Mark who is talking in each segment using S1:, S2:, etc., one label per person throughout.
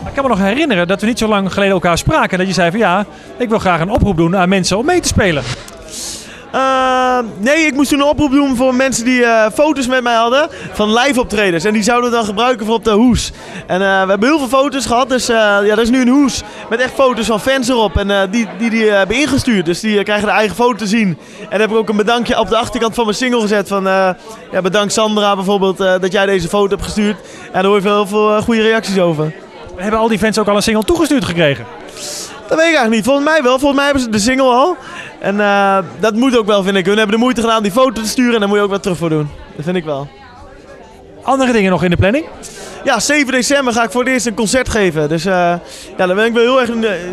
S1: Ik kan me nog herinneren dat we niet zo lang geleden elkaar spraken. En dat je zei van ja, ik wil graag een oproep doen aan mensen om mee te spelen.
S2: Nee, ik moest toen een oproep doen voor mensen die foto's met mij hadden van live optredens. En die zouden we dan gebruiken voor op de hoes. En we hebben heel veel foto's gehad, dus er is nu een hoes met echt foto's van fans erop. En die hebben ingestuurd, dus die krijgen de eigen foto te zien. En dan heb ik ook een bedankje op de achterkant van mijn single gezet van bedankt Sandra bijvoorbeeld dat jij deze foto hebt gestuurd. En daar hoor je heel veel goede reacties over.
S1: Hebben al die fans ook al een single toegestuurd gekregen?
S2: Dat weet ik eigenlijk niet. Volgens mij wel. Volgens mij hebben ze de single al. En dat moet ook wel, vind ik. Hun hebben de moeite gedaan die foto te sturen en daar moet je ook wat terug voor doen. Dat vind ik wel.
S1: Andere dingen nog in de planning?
S2: Ja, 7 december ga ik voor het eerst een concert geven. Dus daar ben ik wel heel erg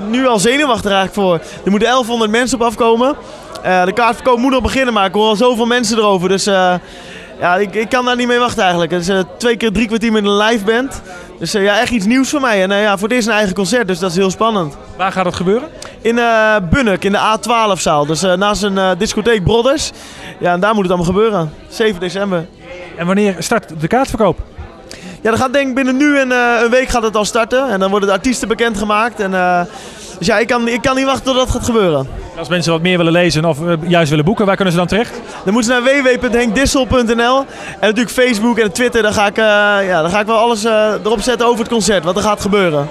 S2: nu al zenuwachtig eigenlijk voor. Er moeten 1100 mensen op afkomen. De kaartverkoop moet nog beginnen, maar ik hoor al zoveel mensen erover. Dus ik kan daar niet mee wachten eigenlijk. Het is 2 keer 3 kwartier met een live band. Dus echt iets nieuws voor mij. En voor het eerst een eigen concert, dus dat is heel spannend.
S1: Waar gaat het gebeuren?
S2: In Bunnik, in de A12-zaal. Dus naast een discotheek Brothers. Ja, en daar moet het allemaal gebeuren. 7 december.
S1: En wanneer start de kaartverkoop?
S2: Ja, dat gaat denk ik binnen nu en een week gaat het al starten. En dan worden de artiesten bekendgemaakt. En, dus ja, ik kan niet wachten tot dat gaat gebeuren.
S1: Als mensen wat meer willen lezen of juist willen boeken, waar kunnen ze dan terecht?
S2: Dan moeten ze naar www.henkdissel.nl. En natuurlijk Facebook en Twitter. Daar ga ik wel alles erop zetten over het concert. Wat er gaat gebeuren.